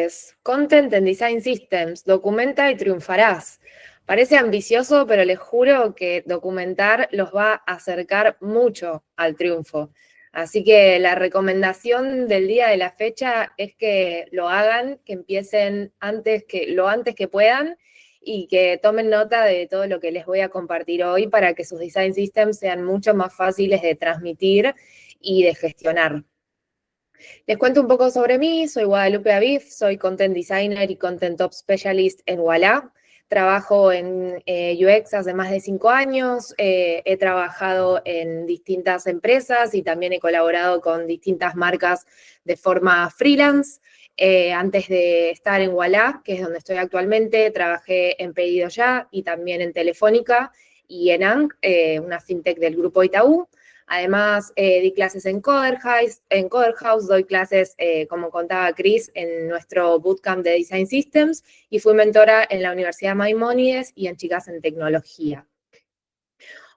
Entonces, Content and Design Systems, documenta y triunfarás. Parece ambicioso, pero les juro que documentar los va a acercar mucho al triunfo. Así que la recomendación del día de la fecha es que lo hagan, que empiecen lo antes que puedan y que tomen nota de todo lo que les voy a compartir hoy para que sus design systems sean mucho más fáciles de transmitir y de gestionar. Les cuento un poco sobre mí, soy Guadalupe Aviv, soy Content Designer y Content Top Specialist en Ualá. Trabajo en UX hace más de 5 años, he trabajado en distintas empresas y también he colaborado con distintas marcas de forma freelance. Antes de estar en Ualá, que es donde estoy actualmente, trabajé en Pedido Ya y también en Telefónica y en ANC, una fintech del grupo Itaú. Además, di clases en Coder House, doy clases, como contaba Chris, en nuestro bootcamp de Design Systems y fui mentora en la Universidad Maimónides y en Chicas en Tecnología.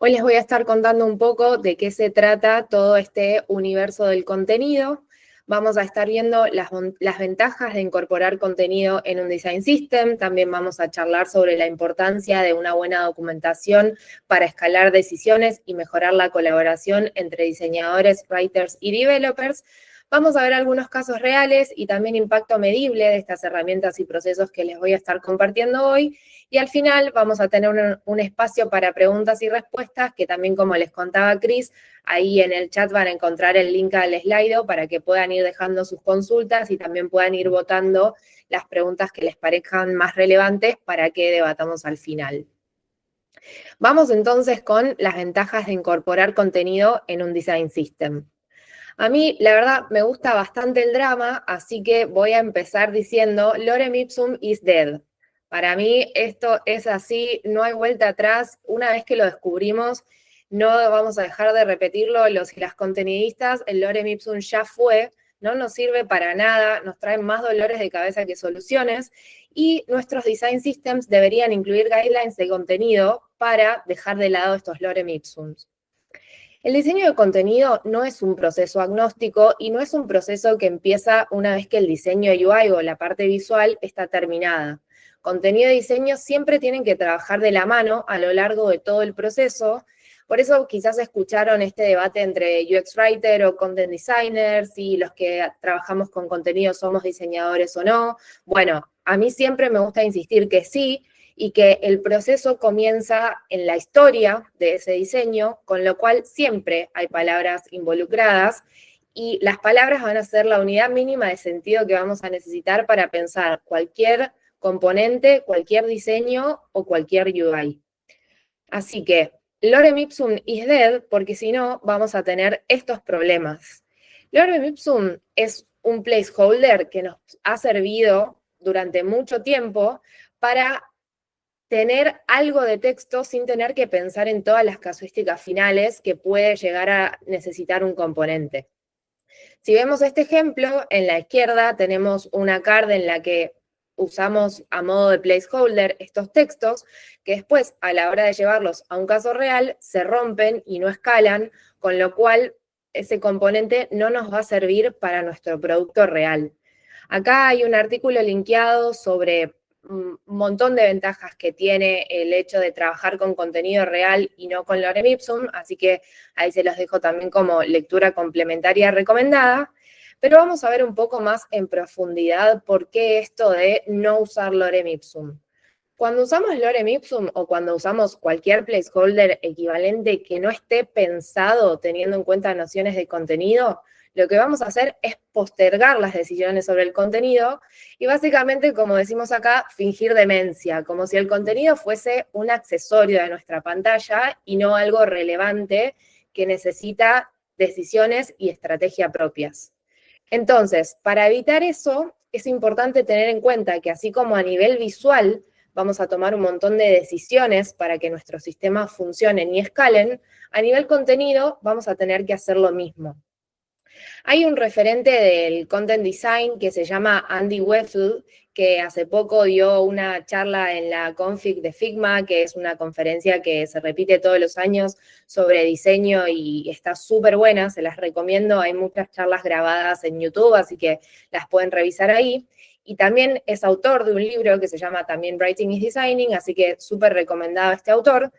Hoy les voy a estar contando un poco de qué se trata todo este universo del contenido. Vamos a estar viendo las ventajas de incorporar contenido en un design system. También vamos a charlar sobre la importancia de una buena documentación para escalar decisiones y mejorar la colaboración entre diseñadores, writers y developers. Vamos a ver algunos casos reales y también impacto medible de estas herramientas y procesos que les voy a estar compartiendo hoy. Y al final vamos a tener un espacio para preguntas y respuestas, que también, como les contaba Chris, ahí en el chat van a encontrar el link al Slido para que puedan ir dejando sus consultas y también puedan ir votando las preguntas que les parezcan más relevantes para que debatamos al final. Vamos entonces con las ventajas de incorporar contenido en un design system. A mí, la verdad, me gusta bastante el drama, así que voy a empezar diciendo Lorem Ipsum is dead. Para mí esto es así, no hay vuelta atrás. Una vez que lo descubrimos, no vamos a dejar de repetirlo. Los y las contenidistas, el Lorem Ipsum ya fue, no nos sirve para nada, nos trae más dolores de cabeza que soluciones, y nuestros design systems deberían incluir guidelines de contenido para dejar de lado estos Lorem Ipsums. El diseño de contenido no es un proceso agnóstico y no es un proceso que empieza una vez que el diseño UI o la parte visual está terminada. Contenido y diseño siempre tienen que trabajar de la mano a lo largo de todo el proceso. Por eso quizás escucharon este debate entre UX Writer o Content Designers, y los que trabajamos con contenido somos diseñadores o no. Bueno, a mí siempre me gusta insistir que sí, y que el proceso comienza en la historia de ese diseño, con lo cual siempre hay palabras involucradas, y las palabras van a ser la unidad mínima de sentido que vamos a necesitar para pensar cualquier componente, cualquier diseño o cualquier UI. Así que Lorem Ipsum is dead, porque si no vamos a tener estos problemas. Lorem Ipsum es un placeholder que nos ha servido durante mucho tiempo para tener algo de texto sin tener que pensar en todas las casuísticas finales que puede llegar a necesitar un componente. Si vemos este ejemplo, en la izquierda tenemos una card en la que usamos a modo de placeholder estos textos, que después, a la hora de llevarlos a un caso real, se rompen y no escalan, con lo cual ese componente no nos va a servir para nuestro producto real. Acá hay un artículo linkeado sobre un montón de ventajas que tiene el hecho de trabajar con contenido real y no con Lorem Ipsum, así que ahí se los dejo también como lectura complementaria recomendada. Pero vamos a ver un poco más en profundidad por qué esto de no usar Lorem Ipsum. Cuando usamos Lorem Ipsum o cuando usamos cualquier placeholder equivalente que no esté pensado teniendo en cuenta nociones de contenido, lo que vamos a hacer es postergar las decisiones sobre el contenido y básicamente, como decimos acá, fingir demencia, como si el contenido fuese un accesorio de nuestra pantalla y no algo relevante que necesita decisiones y estrategia propias. Entonces, para evitar eso, es importante tener en cuenta que así como a nivel visual vamos a tomar un montón de decisiones para que nuestros sistemas funcionen y escalen, a nivel contenido vamos a tener que hacer lo mismo. Hay un referente del content design que se llama Andy Weffel, que hace poco dio una charla en la Config de Figma, que es una conferencia que se repite todos los años sobre diseño y está súper buena, se las recomiendo. Hay muchas charlas grabadas en YouTube, así que las pueden revisar ahí. y también es autor de un libro que se llama también Writing is Designing, así que súper recomendado este autor.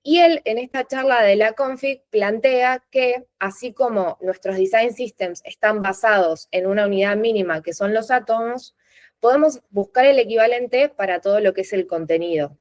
Y él en esta charla de la Config plantea que así como nuestros design systems están basados en una unidad mínima que son los átomos, podemos buscar el equivalente para todo lo que es el contenido.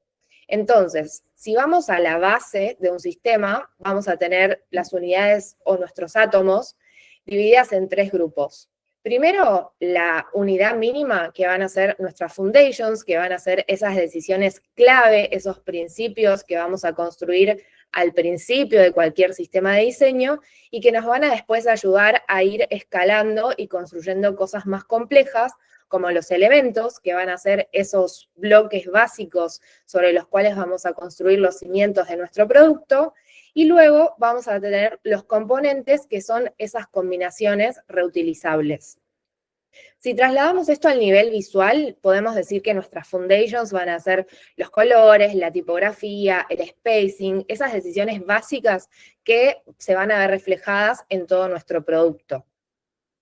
Entonces, si vamos a la base de un sistema, vamos a tener las unidades o nuestros átomos divididas en 3 grupos. Primero, la unidad mínima, que van a ser nuestras foundations, que van a ser esas decisiones clave, esos principios que vamos a construir al principio de cualquier sistema de diseño y que nos van a después ayudar a ir escalando y construyendo cosas más complejas, como los elementos, que van a ser esos bloques básicos sobre los cuales vamos a construir los cimientos de nuestro producto, y luego vamos a tener los componentes, que son esas combinaciones reutilizables. Si trasladamos esto al nivel visual, podemos decir que nuestras foundations van a ser los colores, la tipografía, el spacing, esas decisiones básicas que se van a ver reflejadas en todo nuestro producto.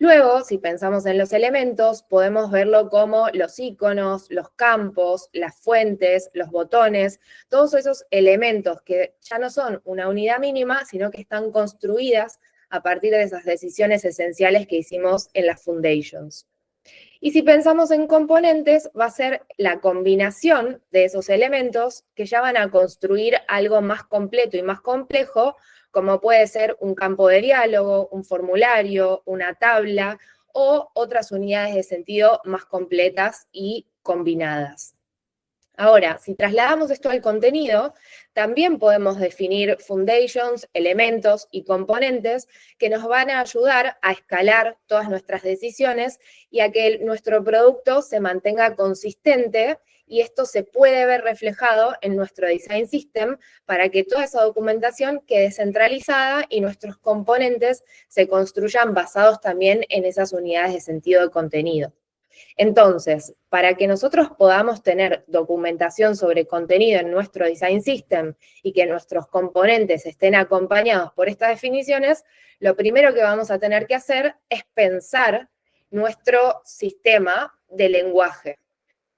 Luego, si pensamos en los elementos, podemos verlo como los iconos, los campos, las fuentes, los botones, todos esos elementos que ya no son una unidad mínima, sino que están construidas a partir de esas decisiones esenciales que hicimos en las foundations. Y si pensamos en componentes, va a ser la combinación de esos elementos que ya van a construir algo más completo y más complejo, como puede ser un campo de diálogo, un formulario, una tabla o otras unidades de sentido más completas y combinadas. Ahora, si trasladamos esto al contenido, también podemos definir foundations, elementos y componentes que nos van a ayudar a escalar todas nuestras decisiones y a que nuestro producto se mantenga consistente, y esto se puede ver reflejado en nuestro design system para que toda esa documentación quede centralizada y nuestros componentes se construyan basados también en esas unidades de sentido de contenido. Entonces, para que nosotros podamos tener documentación sobre contenido en nuestro design system y que nuestros componentes estén acompañados por estas definiciones, lo primero que vamos a tener que hacer es pensar nuestro sistema de lenguaje.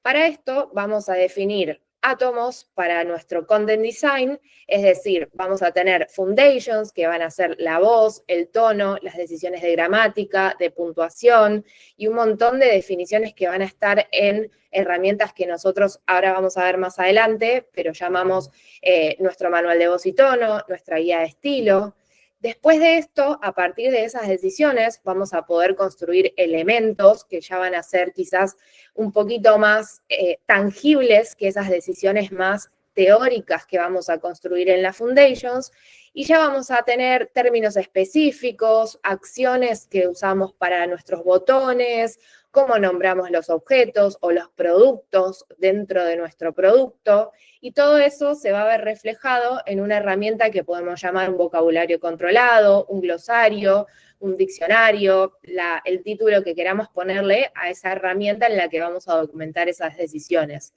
Para esto vamos a definir átomos para nuestro content design, es decir, vamos a tener foundations, que van a ser la voz, el tono, las decisiones de gramática, de puntuación y un montón de definiciones que van a estar en herramientas que nosotros ahora vamos a ver más adelante, pero llamamos nuestro manual de voz y tono, nuestra guía de estilo. Después de esto, a partir de esas decisiones, vamos a poder construir elementos que ya van a ser quizás un poquito más tangibles que esas decisiones más teóricas que vamos a construir en las foundations, y ya vamos a tener términos específicos, acciones que usamos para nuestros botones, cómo nombramos los objetos o los productos dentro de nuestro producto, y todo eso se va a ver reflejado en una herramienta que podemos llamar un vocabulario controlado, un glosario, un diccionario, el título que queramos ponerle a esa herramienta en la que vamos a documentar esas decisiones.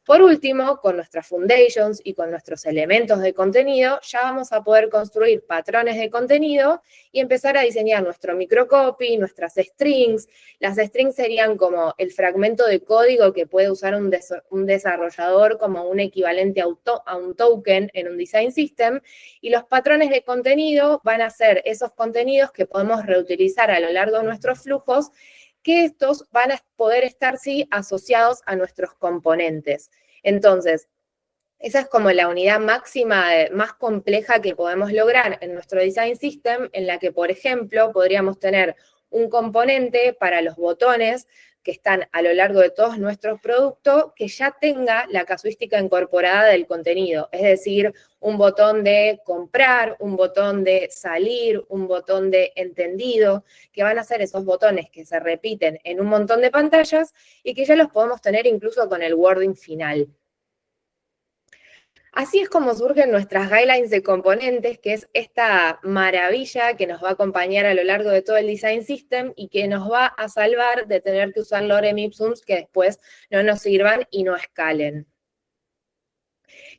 Por último, con nuestras foundations y con nuestros elementos de contenido, ya vamos a poder construir patrones de contenido y empezar a diseñar nuestro microcopy, nuestras strings. Las strings serían como el fragmento de código que puede usar un desarrollador como un equivalente a un token en un design system, y los patrones de contenido van a ser esos contenidos que podemos reutilizar a lo largo de nuestros flujos, que estos van a poder estar, sí, asociados a nuestros componentes. Entonces, esa es como la unidad máxima, más compleja que podemos lograr en nuestro design system, en la que, por ejemplo, podríamos tener un componente para los botones que están a lo largo de todos nuestros productos, que ya tenga la casuística incorporada del contenido, es decir, un botón de comprar, un botón de salir, un botón de entendido, que van a ser esos botones que se repiten en un montón de pantallas y que ya los podemos tener incluso con el wording final. Así es como surgen nuestras guidelines de componentes, que es esta maravilla que nos va a acompañar a lo largo de todo el design system y que nos va a salvar de tener que usar lorem ipsums que después no nos sirvan y no escalen.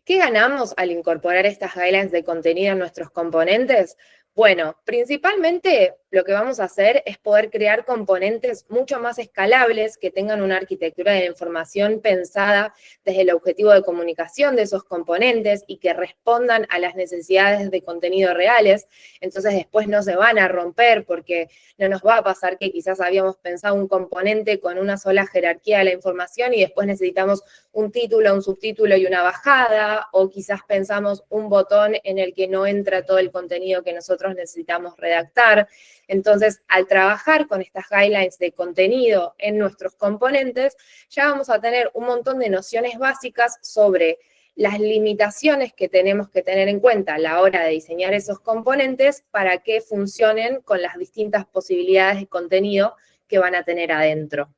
¿Qué ganamos al incorporar estas guidelines de contenido en nuestros componentes? Bueno, principalmente lo que vamos a hacer es poder crear componentes mucho más escalables, que tengan una arquitectura de la información pensada desde el objetivo de comunicación de esos componentes y que respondan a las necesidades de contenido reales. Entonces después no se van a romper, porque no nos va a pasar que quizás habíamos pensado un componente con una sola jerarquía de la información y después necesitamos un título, un subtítulo y una bajada, o quizás pensamos un botón en el que no entra todo el contenido que nosotros necesitamos redactar. Entonces, al trabajar con estas guidelines de contenido en nuestros componentes, ya vamos a tener un montón de nociones básicas sobre las limitaciones que tenemos que tener en cuenta a la hora de diseñar esos componentes para que funcionen con las distintas posibilidades de contenido que van a tener adentro.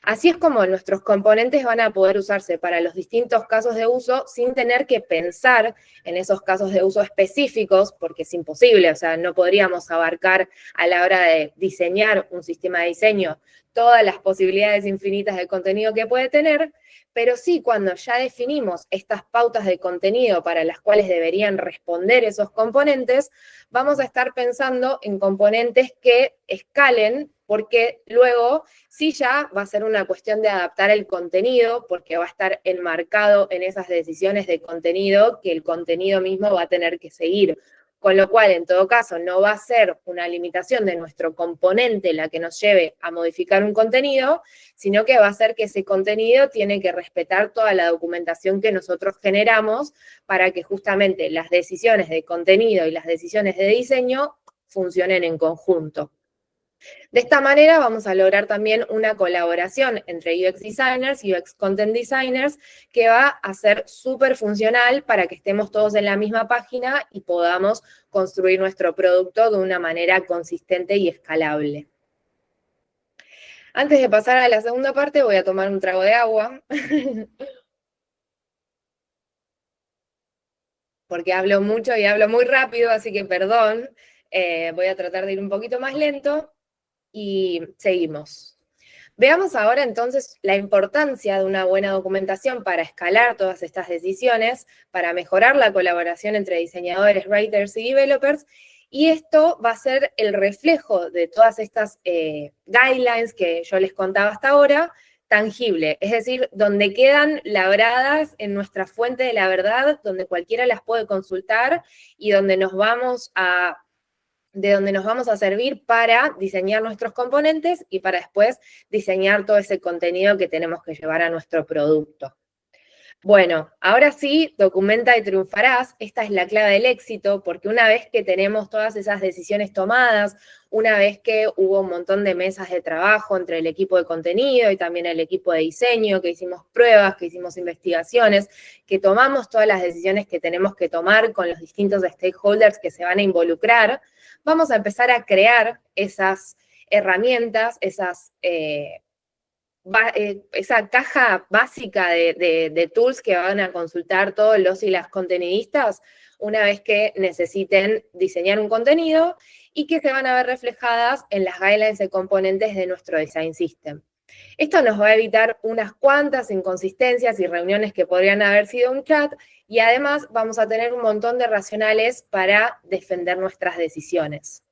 Así es como nuestros componentes van a poder usarse para los distintos casos de uso sin tener que pensar en esos casos de uso específicos, porque es imposible, o sea, no podríamos abarcar a la hora de diseñar un sistema de diseño todas las posibilidades infinitas de contenido que puede tener, pero sí cuando ya definimos estas pautas de contenido para las cuales deberían responder esos componentes, vamos a estar pensando en componentes que escalen, porque luego sí ya va a ser una cuestión de adaptar el contenido, porque va a estar enmarcado en esas decisiones de contenido que el contenido mismo va a tener que seguir. Con lo cual, en todo caso, no va a ser una limitación de nuestro componente la que nos lleve a modificar un contenido, sino que va a ser que ese contenido tiene que respetar toda la documentación que nosotros generamos para que justamente las decisiones de contenido y las decisiones de diseño funcionen en conjunto. De esta manera vamos a lograr también una colaboración entre UX designers y UX content designers que va a ser súper funcional para que estemos todos en la misma página y podamos construir nuestro producto de una manera consistente y escalable. Antes de pasar a la segunda parte, voy a tomar un trago de agua. Porque hablo mucho y hablo muy rápido, así que perdón. Voy a tratar de ir un poquito más lento. Y seguimos. Veamos ahora entonces la importancia de una buena documentación para escalar todas estas decisiones, para mejorar la colaboración entre diseñadores, writers y developers, y esto va a ser el reflejo de todas estas guidelines que yo les contaba hasta ahora, tangible, es decir, donde quedan labradas en nuestra fuente de la verdad, donde cualquiera las puede consultar y donde nos vamos a servir para diseñar nuestros componentes y para después diseñar todo ese contenido que tenemos que llevar a nuestro producto. Bueno, ahora sí, documenta y triunfarás. Esta es la clave del éxito, porque una vez que tenemos todas esas decisiones tomadas, una vez que hubo un montón de mesas de trabajo entre el equipo de contenido y también el equipo de diseño, que hicimos pruebas, que hicimos investigaciones, que tomamos todas las decisiones que tenemos que tomar con los distintos stakeholders que se van a involucrar, vamos a empezar a crear esas herramientas, esa caja básica de tools que van a consultar todos los y las contenidistas una vez que necesiten diseñar un contenido y que se van a ver reflejadas en las guidelines de componentes de nuestro design system. Esto nos va a evitar unas cuantas inconsistencias y reuniones que podrían haber sido un chat, y además vamos a tener un montón de racionales para defender nuestras decisiones.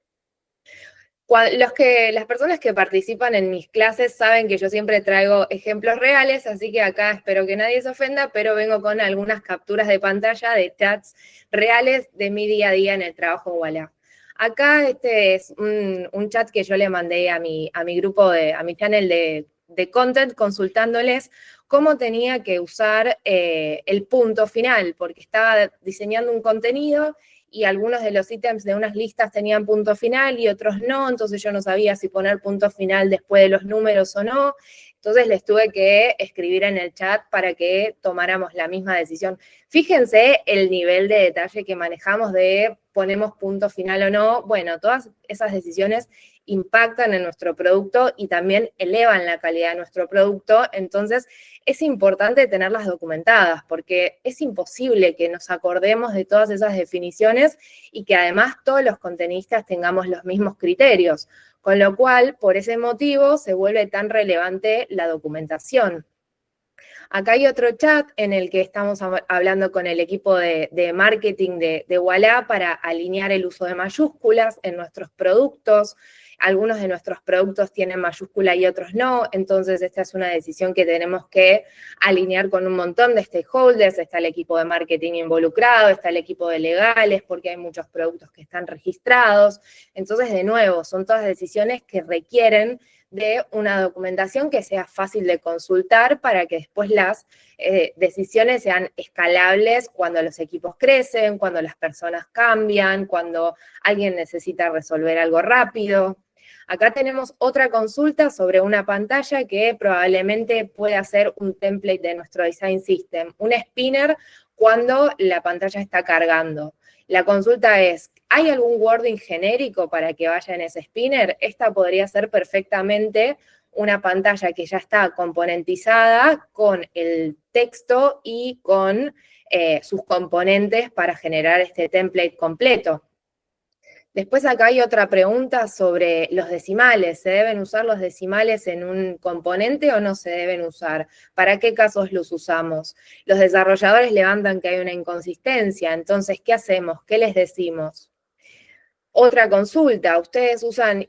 Las personas que participan en mis clases saben que yo siempre traigo ejemplos reales, así que acá espero que nadie se ofenda, pero vengo con algunas capturas de pantalla de chats reales de mi día a día en el trabajo Ualá. Acá este es un chat que yo le mandé a mi grupo, a mi channel de content, consultándoles cómo tenía que usar el punto final, porque estaba diseñando un contenido y algunos de los ítems de unas listas tenían punto final y otros no, entonces yo no sabía si poner punto final después de los números o no. Entonces les tuve que escribir en el chat para que tomáramos la misma decisión. Fíjense el nivel de detalle que manejamos de ponemos punto final o no. Bueno, todas esas decisiones impactan en nuestro producto y también elevan la calidad de nuestro producto. Entonces, es importante tenerlas documentadas porque es imposible que nos acordemos de todas esas definiciones y que además todos los contenistas tengamos los mismos criterios. Con lo cual, por ese motivo, se vuelve tan relevante la documentación. Acá hay otro chat en el que estamos hablando con el equipo de marketing de Ualá para alinear el uso de mayúsculas en nuestros productos. Algunos de nuestros productos tienen mayúscula y otros no, entonces esta es una decisión que tenemos que alinear con un montón de stakeholders. Está el equipo de marketing involucrado, está el equipo de legales, porque hay muchos productos que están registrados. Entonces, de nuevo, son todas decisiones que requieren de una documentación que sea fácil de consultar para que después las decisiones sean escalables cuando los equipos crecen, cuando las personas cambian, cuando alguien necesita resolver algo rápido. Acá tenemos otra consulta sobre una pantalla que probablemente pueda ser un template de nuestro design system, un spinner cuando la pantalla está cargando. La consulta es, ¿hay algún wording genérico para que vaya en ese spinner? Esta podría ser perfectamente una pantalla que ya está componentizada con el texto y con sus componentes para generar este template completo. Después acá hay otra pregunta sobre los decimales. ¿Se deben usar los decimales en un componente o no se deben usar? ¿Para qué casos los usamos? Los desarrolladores levantan que hay una inconsistencia, entonces, ¿qué hacemos? ¿Qué les decimos? Otra consulta, ¿ustedes usan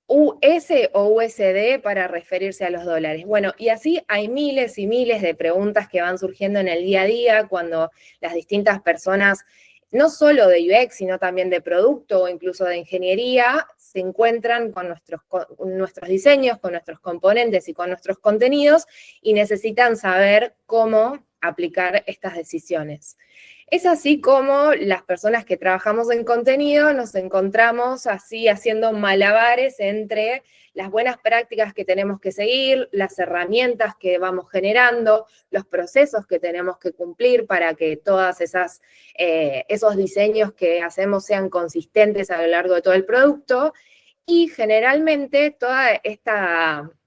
US o USD para referirse a los dólares? Bueno, y así hay miles y miles de preguntas que van surgiendo en el día a día cuando las distintas personas, no solo de UX, sino también de producto o incluso de ingeniería, se encuentran con nuestros diseños, con nuestros componentes y con nuestros contenidos y necesitan saber cómo aplicar estas decisiones. Es así como las personas que trabajamos en contenido nos encontramos así haciendo malabares entre las buenas prácticas que tenemos que seguir, las herramientas que vamos generando, los procesos que tenemos que cumplir para que todas esos diseños que hacemos sean consistentes a lo largo de todo el producto. Y generalmente todo este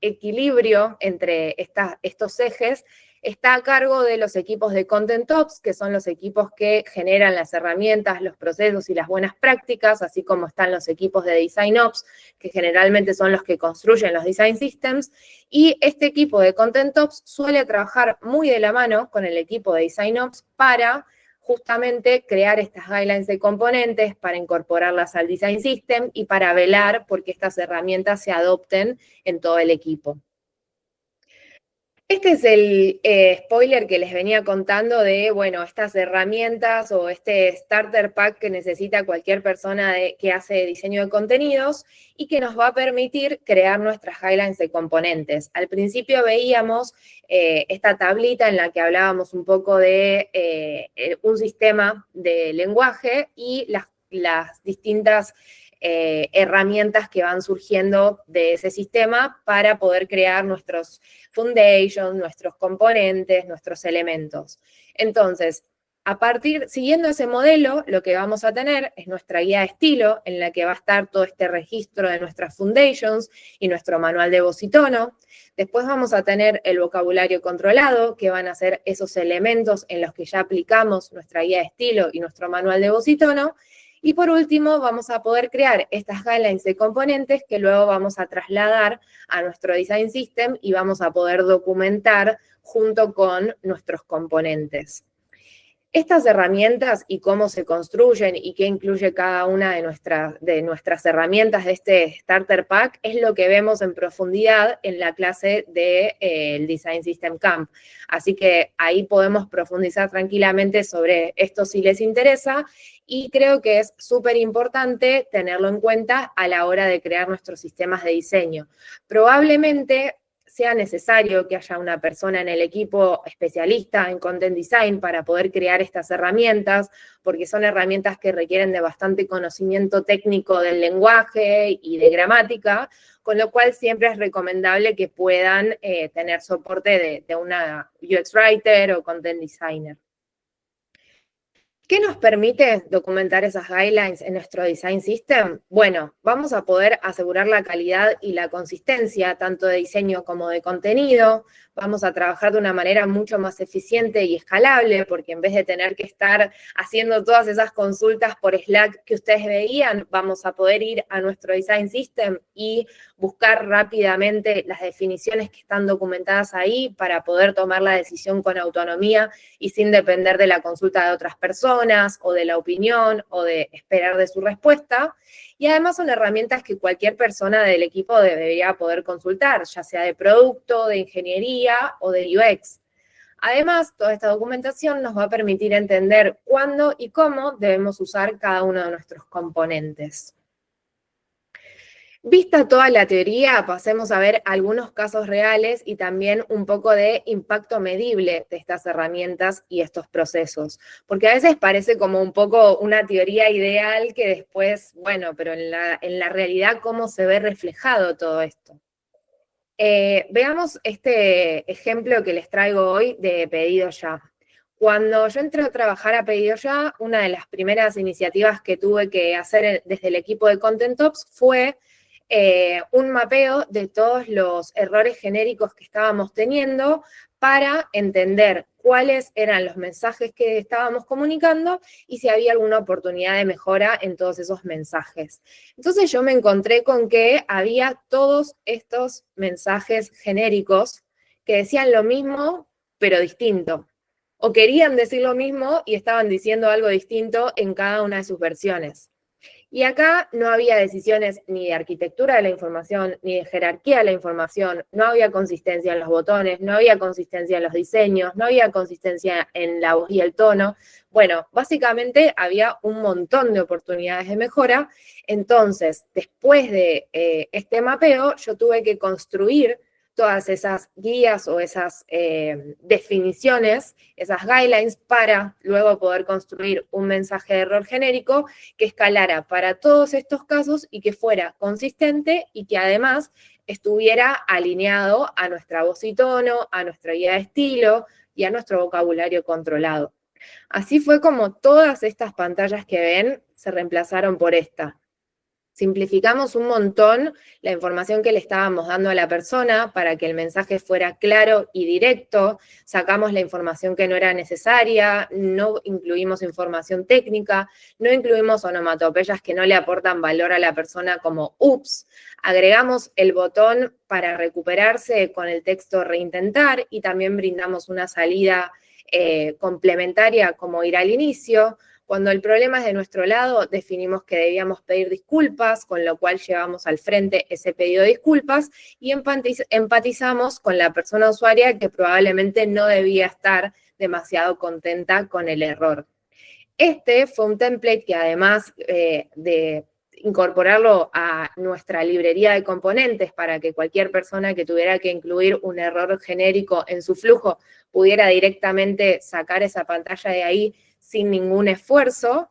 equilibrio entre estos ejes está a cargo de los equipos de Content Ops, que son los equipos que generan las herramientas, los procesos y las buenas prácticas, así como están los equipos de Design Ops, que generalmente son los que construyen los Design Systems, y este equipo de Content Ops suele trabajar muy de la mano con el equipo de Design Ops para justamente crear estas guidelines de componentes, para incorporarlas al Design System y para velar porque estas herramientas se adopten en todo el equipo. Este es el spoiler que les venía contando de, bueno, estas herramientas o este starter pack que necesita cualquier persona que hace diseño de contenidos y que nos va a permitir crear nuestras guidelines de componentes. Al principio veíamos esta tablita en la que hablábamos un poco de un sistema de lenguaje y las distintas herramientas que van surgiendo de ese sistema para poder crear nuestros foundations, nuestros componentes, nuestros elementos. Entonces, siguiendo ese modelo, lo que vamos a tener es nuestra guía de estilo, en la que va a estar todo este registro de nuestras foundations y nuestro manual de voz y tono. Después vamos a tener el vocabulario controlado, que van a ser esos elementos en los que ya aplicamos nuestra guía de estilo y nuestro manual de voz y tono. Y por último, vamos a poder crear estas guidelines de componentes que luego vamos a trasladar a nuestro Design System y vamos a poder documentar junto con nuestros componentes. Estas herramientas y cómo se construyen y qué incluye cada una de nuestras herramientas de este Starter Pack es lo que vemos en profundidad en la clase del Design System Camp. Así que ahí podemos profundizar tranquilamente sobre esto si les interesa y creo que es súper importante tenerlo en cuenta a la hora de crear nuestros sistemas de diseño. Probablemente sea necesario que haya una persona en el equipo especialista en Content Design para poder crear estas herramientas, porque son herramientas que requieren de bastante conocimiento técnico del lenguaje y de gramática, con lo cual siempre es recomendable que puedan tener soporte de una UX Writer o Content Designer. ¿Qué nos permite documentar esas guidelines en nuestro design system? Bueno, vamos a poder asegurar la calidad y la consistencia tanto de diseño como de contenido. Vamos a trabajar de una manera mucho más eficiente y escalable, porque en vez de tener que estar haciendo todas esas consultas por Slack que ustedes veían, vamos a poder ir a nuestro design system y buscar rápidamente las definiciones que están documentadas ahí para poder tomar la decisión con autonomía y sin depender de la consulta de otras personas o de la opinión o de esperar de su respuesta. Y además son herramientas que cualquier persona del equipo debería poder consultar, ya sea de producto, de ingeniería o de UX. Además, toda esta documentación nos va a permitir entender cuándo y cómo debemos usar cada uno de nuestros componentes. Vista toda la teoría, pasemos a ver algunos casos reales y también un poco de impacto medible de estas herramientas y estos procesos. Porque a veces parece como un poco una teoría ideal que después, bueno, pero en la realidad, ¿cómo se ve reflejado todo esto? Veamos este ejemplo que les traigo hoy de Pedido Ya. Cuando yo entré a trabajar a Pedido Ya, una de las primeras iniciativas que tuve que hacer desde el equipo de Content Ops fue un mapeo de todos los errores genéricos que estábamos teniendo para entender cuáles eran los mensajes que estábamos comunicando y si había alguna oportunidad de mejora en todos esos mensajes. Entonces yo me encontré con que había todos estos mensajes genéricos que decían lo mismo, pero distinto. O querían decir lo mismo y estaban diciendo algo distinto en cada una de sus versiones. Y acá no había decisiones ni de arquitectura de la información, ni de jerarquía de la información, no había consistencia en los botones, no había consistencia en los diseños, no había consistencia en la voz y el tono. Bueno, básicamente había un montón de oportunidades de mejora. Entonces, después de este mapeo, yo tuve que construir todas esas guías o esas definiciones, esas guidelines, para luego poder construir un mensaje de error genérico que escalara para todos estos casos y que fuera consistente y que además estuviera alineado a nuestra voz y tono, a nuestra guía de estilo y a nuestro vocabulario controlado. Así fue como todas estas pantallas que ven se reemplazaron por esta. Simplificamos un montón la información que le estábamos dando a la persona para que el mensaje fuera claro y directo, sacamos la información que no era necesaria, no incluimos información técnica, no incluimos onomatopeyas que no le aportan valor a la persona como ups, agregamos el botón para recuperarse con el texto reintentar y también brindamos una salida complementaria como ir al inicio. Cuando el problema es de nuestro lado, definimos que debíamos pedir disculpas, con lo cual llevamos al frente ese pedido de disculpas y empatizamos con la persona usuaria que probablemente no debía estar demasiado contenta con el error. Este fue un template que además de incorporarlo a nuestra librería de componentes para que cualquier persona que tuviera que incluir un error genérico en su flujo pudiera directamente sacar esa pantalla de ahí sin ningún esfuerzo.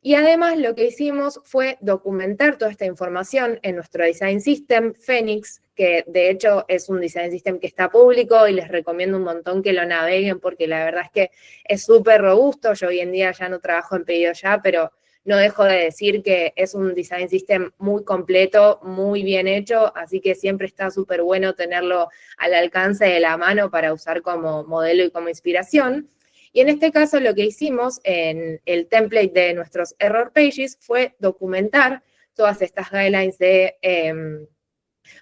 Y además lo que hicimos fue documentar toda esta información en nuestro Design System, Phoenix, que de hecho es un Design System que está público y les recomiendo un montón que lo naveguen porque la verdad es que es súper robusto. Yo hoy en día ya no trabajo en Pedido Ya, pero no dejo de decir que es un Design System muy completo, muy bien hecho, así que siempre está súper bueno tenerlo al alcance de la mano para usar como modelo y como inspiración. Y en este caso lo que hicimos en el template de nuestros error pages fue documentar todas estas guidelines de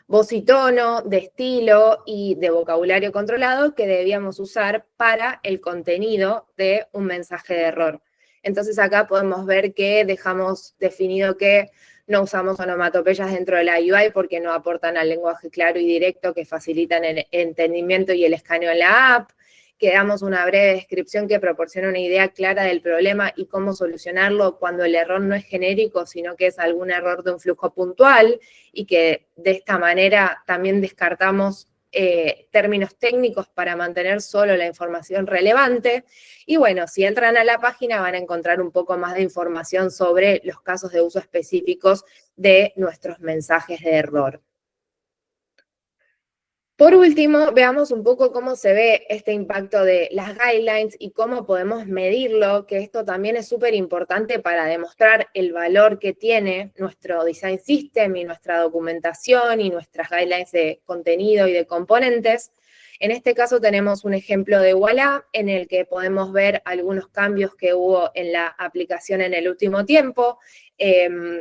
voz y tono, de estilo y de vocabulario controlado que debíamos usar para el contenido de un mensaje de error. Entonces acá podemos ver que dejamos definido que no usamos onomatopeyas dentro de la UI porque no aportan al lenguaje claro y directo que facilitan el entendimiento y el escaneo en la app, que damos una breve descripción que proporciona una idea clara del problema y cómo solucionarlo cuando el error no es genérico, sino que es algún error de un flujo puntual, y que de esta manera también descartamos términos técnicos para mantener solo la información relevante. Y bueno, si entran a la página van a encontrar un poco más de información sobre los casos de uso específicos de nuestros mensajes de error. Por último, veamos un poco cómo se ve este impacto de las guidelines y cómo podemos medirlo, que esto también es súper importante para demostrar el valor que tiene nuestro design system y nuestra documentación y nuestras guidelines de contenido y de componentes. En este caso tenemos un ejemplo de Ualá en el que podemos ver algunos cambios que hubo en la aplicación en el último tiempo.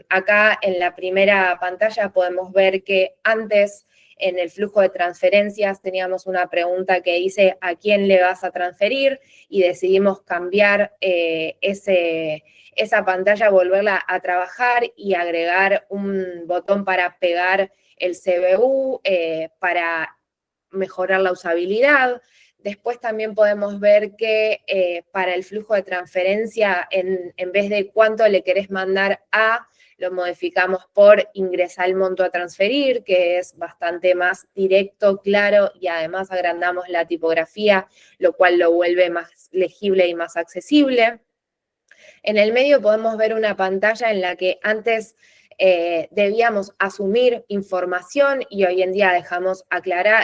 Acá en la primera pantalla podemos ver que antes en el flujo de transferencias teníamos una pregunta que dice ¿a quién le vas a transferir? Y decidimos cambiar esa pantalla, volverla a trabajar y agregar un botón para pegar el CBU, para mejorar la usabilidad. Después también podemos ver que para el flujo de transferencia, en vez de cuánto le querés mandar a, lo modificamos por ingresar el monto a transferir, que es bastante más directo, claro, y además agrandamos la tipografía, lo cual lo vuelve más legible y más accesible. En el medio podemos ver una pantalla en la que antes debíamos asumir información y hoy en día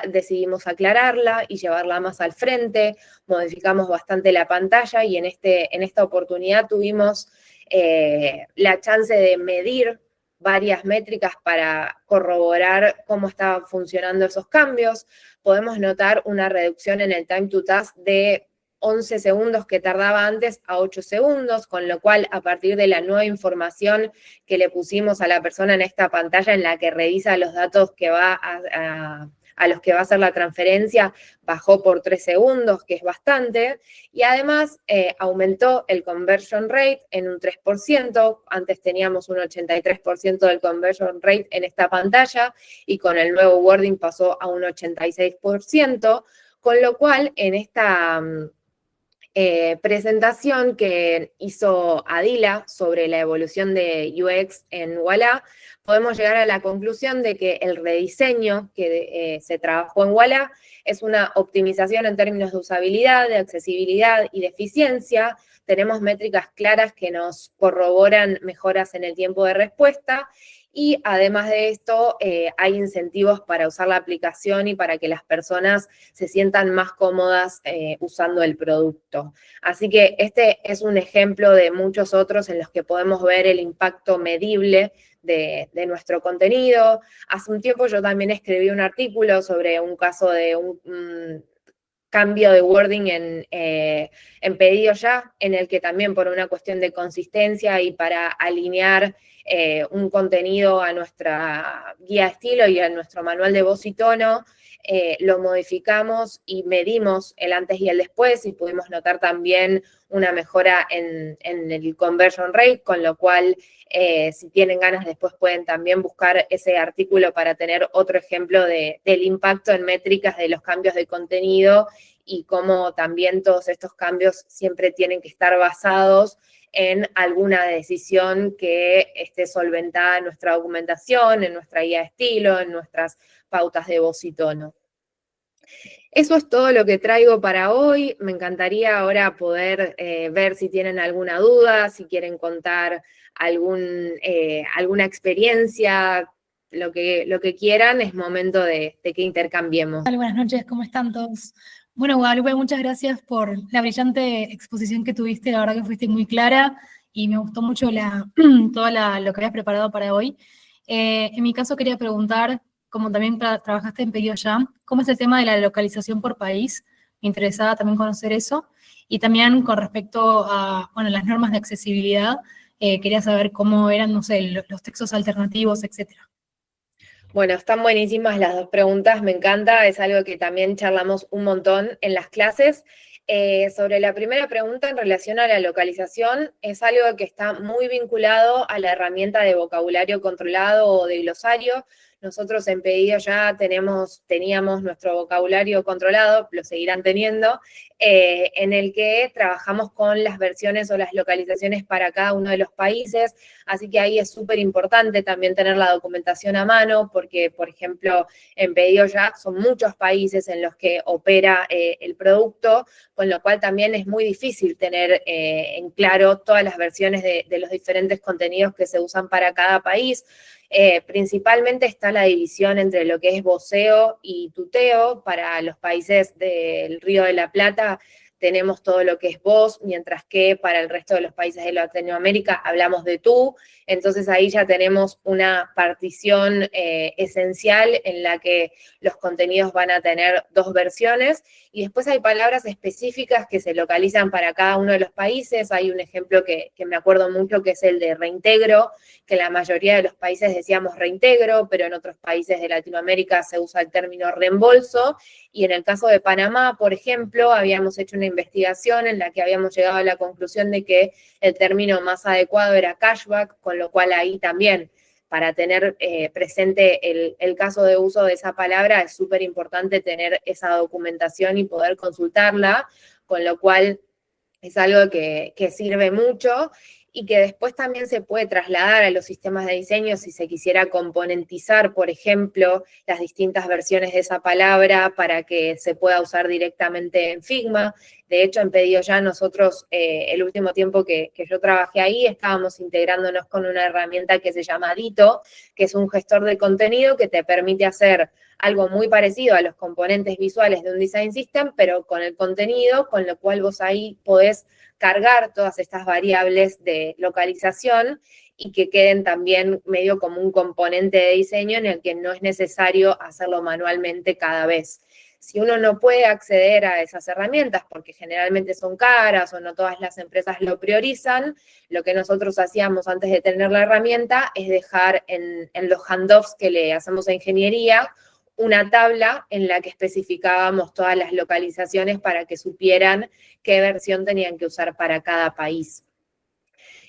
decidimos aclararla y llevarla más al frente, modificamos bastante la pantalla y en esta oportunidad tuvimos la chance de medir varias métricas para corroborar cómo estaban funcionando esos cambios. Podemos notar una reducción en el time to task de 11 segundos que tardaba antes a 8 segundos, con lo cual a partir de la nueva información que le pusimos a la persona en esta pantalla en la que revisa los datos que va a los que va a hacer la transferencia, bajó por 3 segundos, que es bastante, y además aumentó el conversion rate en un 3%, antes teníamos un 83% del conversion rate en esta pantalla, y con el nuevo wording pasó a un 86%, con lo cual en esta presentación que hizo Adila sobre la evolución de UX en Ualá, podemos llegar a la conclusión de que el rediseño que se trabajó en Ualá es una optimización en términos de usabilidad, de accesibilidad y de eficiencia. Tenemos métricas claras que nos corroboran mejoras en el tiempo de respuesta y además de esto hay incentivos para usar la aplicación y para que las personas se sientan más cómodas usando el producto. Así que este es un ejemplo de muchos otros en los que podemos ver el impacto medible de nuestro contenido. Hace un tiempo yo también escribí un artículo sobre un caso de un cambio de wording en pedido ya, en el que también por una cuestión de consistencia y para alinear un contenido a nuestra guía de estilo y a nuestro manual de voz y tono, lo modificamos y medimos el antes y el después y pudimos notar también una mejora en el conversion rate, con lo cual si tienen ganas después pueden también buscar ese artículo para tener otro ejemplo del impacto en métricas de los cambios de contenido y cómo también todos estos cambios siempre tienen que estar basados en alguna decisión que esté solventada en nuestra documentación, en nuestra guía de estilo, en nuestras pautas de voz y tono. Eso es todo lo que traigo para hoy. Me encantaría ahora poder ver si tienen alguna duda, si quieren contar alguna experiencia, lo que quieran, es momento de que intercambiemos. Buenas noches, ¿cómo están todos? Bueno, Guadalupe, muchas gracias por la brillante exposición que tuviste, la verdad que fuiste muy clara y me gustó mucho lo que habías preparado para hoy. En mi caso quería preguntar, como también trabajaste en Pedido Ya, ¿cómo es el tema de la localización por país? Me interesaba también conocer eso. Y también con respecto a, bueno, las normas de accesibilidad, quería saber cómo eran, no sé, los textos alternativos, etcétera. Bueno, están buenísimas las dos preguntas, me encanta, es algo que también charlamos un montón en las clases. Sobre la primera pregunta en relación a la localización, es algo que está muy vinculado a la herramienta de vocabulario controlado o de glosario. Nosotros en Pedido Ya teníamos nuestro vocabulario controlado, lo seguirán teniendo, en el que trabajamos con las versiones o las localizaciones para cada uno de los países, así que ahí es súper importante también tener la documentación a mano, porque, por ejemplo, en Pedido Ya son muchos países en los que opera el producto, con lo cual también es muy difícil tener en claro todas las versiones de los diferentes contenidos que se usan para cada país. Principalmente está la división entre lo que es voceo y tuteo. Para los países del Río de la Plata tenemos todo lo que es vos, mientras que para el resto de los países de Latinoamérica hablamos de tú. Entonces ahí ya tenemos una partición esencial en la que los contenidos van a tener dos versiones, y después hay palabras específicas que se localizan para cada uno de los países. Hay un ejemplo que me acuerdo mucho, que es el de reintegro, que en la mayoría de los países decíamos reintegro, pero en otros países de Latinoamérica se usa el término reembolso. Y en el caso de Panamá, por ejemplo, habíamos hecho una investigación en la que habíamos llegado a la conclusión de que el término más adecuado era cashback, con lo cual ahí también, para tener presente el caso de uso de esa palabra, es súper importante tener esa documentación y poder consultarla, con lo cual es algo que sirve mucho y que después también se puede trasladar a los sistemas de diseño si se quisiera componentizar, por ejemplo, las distintas versiones de esa palabra para que se pueda usar directamente en Figma. De hecho, en Pedido Ya nosotros, el último tiempo que yo trabajé ahí, estábamos integrándonos con una herramienta que se llama Dito, que es un gestor de contenido que te permite hacer algo muy parecido a los componentes visuales de un design system, pero con el contenido, con lo cual vos ahí podés cargar todas estas variables de localización y que queden también medio como un componente de diseño en el que no es necesario hacerlo manualmente cada vez. Si uno no puede acceder a esas herramientas porque generalmente son caras o no todas las empresas lo priorizan, lo que nosotros hacíamos antes de tener la herramienta es dejar en los handoffs que le hacemos a ingeniería una tabla en la que especificábamos todas las localizaciones para que supieran qué versión tenían que usar para cada país.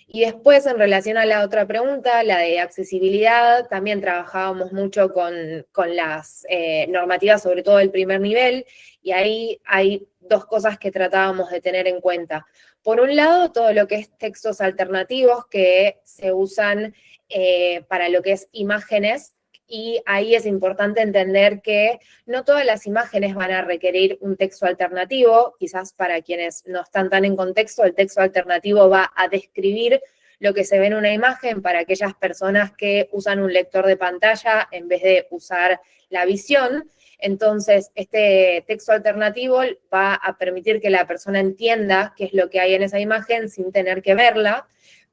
Y después, en relación a la otra pregunta, la de accesibilidad, también trabajábamos mucho con las normativas, sobre todo del primer nivel, y ahí hay dos cosas que tratábamos de tener en cuenta. Por un lado, todo lo que es textos alternativos que se usan para lo que es imágenes, y ahí es importante entender que no todas las imágenes van a requerir un texto alternativo. Quizás para quienes no están tan en contexto, el texto alternativo va a describir lo que se ve en una imagen para aquellas personas que usan un lector de pantalla en vez de usar la visión. Entonces, este texto alternativo va a permitir que la persona entienda qué es lo que hay en esa imagen sin tener que verla.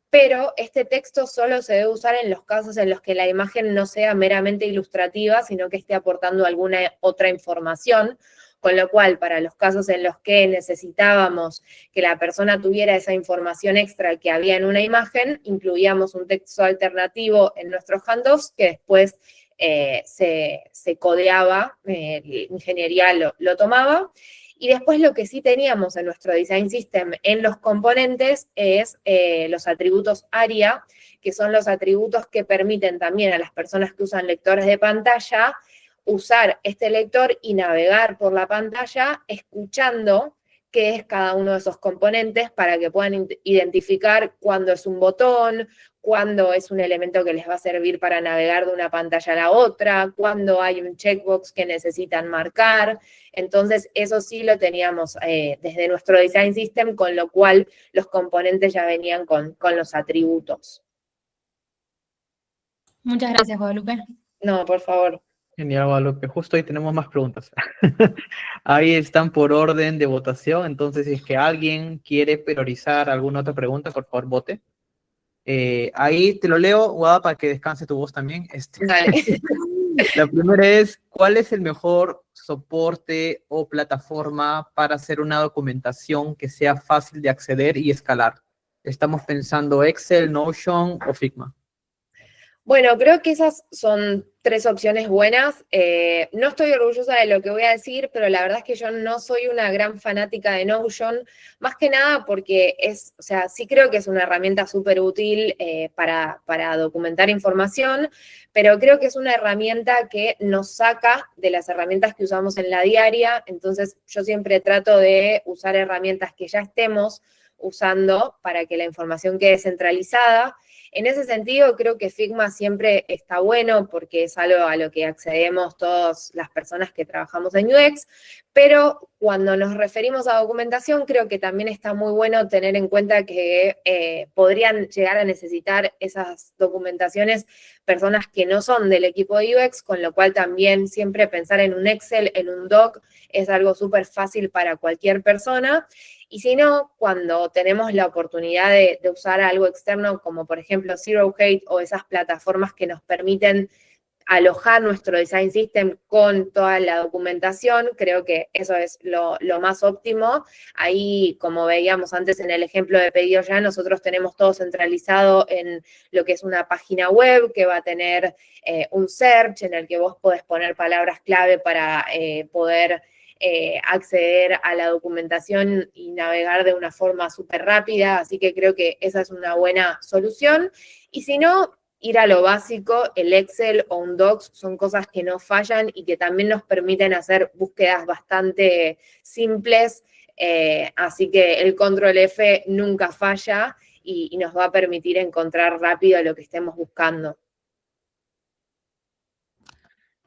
Pero este texto solo se debe usar en los casos en los que la imagen no sea meramente ilustrativa, sino que esté aportando alguna otra información, con lo cual, para los casos en los que necesitábamos que la persona tuviera esa información extra que había en una imagen, incluíamos un texto alternativo en nuestros handoffs que después se codeaba, la ingeniería lo tomaba. Y después lo que sí teníamos en nuestro design system en los componentes es los atributos ARIA, que son los atributos que permiten también a las personas que usan lectores de pantalla usar este lector y navegar por la pantalla escuchando qué es cada uno de esos componentes para que puedan identificar cuándo es un botón, cuándo es un elemento que les va a servir para navegar de una pantalla a la otra, cuándo hay un checkbox que necesitan marcar. Entonces, eso sí lo teníamos desde nuestro design system, con lo cual los componentes ya venían con los atributos. Muchas gracias, Guadalupe. No, por favor. Genial, Guadalupe. Justo ahí tenemos más preguntas. Ahí están por orden de votación, entonces si es que alguien quiere priorizar alguna otra pregunta, por favor, vote. Ahí te lo leo, Guada, para que descanse tu voz también. Dale. La primera es, ¿cuál es el mejor soporte o plataforma para hacer una documentación que sea fácil de acceder y escalar? Estamos pensando Excel, Notion o Figma. Bueno, creo que esas son tres opciones buenas. No estoy orgullosa de lo que voy a decir, pero la verdad es que yo no soy una gran fanática de Notion, más que nada porque sí creo que es una herramienta súper útil para documentar información, pero creo que es una herramienta que nos saca de las herramientas que usamos en la diaria. Entonces yo siempre trato de usar herramientas que ya estemos usando para que la información quede centralizada. En ese sentido, creo que Figma siempre está bueno porque es algo a lo que accedemos todas las personas que trabajamos en UX, pero cuando nos referimos a documentación, creo que también está muy bueno tener en cuenta que podrían llegar a necesitar esas documentaciones personas que no son del equipo de UX, con lo cual también siempre pensar en un Excel, en un doc, es algo súper fácil para cualquier persona. Y si no, cuando tenemos la oportunidad de usar algo externo, como por ejemplo Zero Hate o esas plataformas que nos permiten alojar nuestro design system con toda la documentación, creo que eso es lo más óptimo. Ahí, como veíamos antes en el ejemplo de Pedido Ya, nosotros tenemos todo centralizado en lo que es una página web que va a tener un search en el que vos podés poner palabras clave para poder acceder a la documentación y navegar de una forma súper rápida, así que creo que esa es una buena solución. Y si no, ir a lo básico, el Excel o un Docs son cosas que no fallan y que también nos permiten hacer búsquedas bastante simples, así que el Control F nunca falla y nos va a permitir encontrar rápido lo que estemos buscando.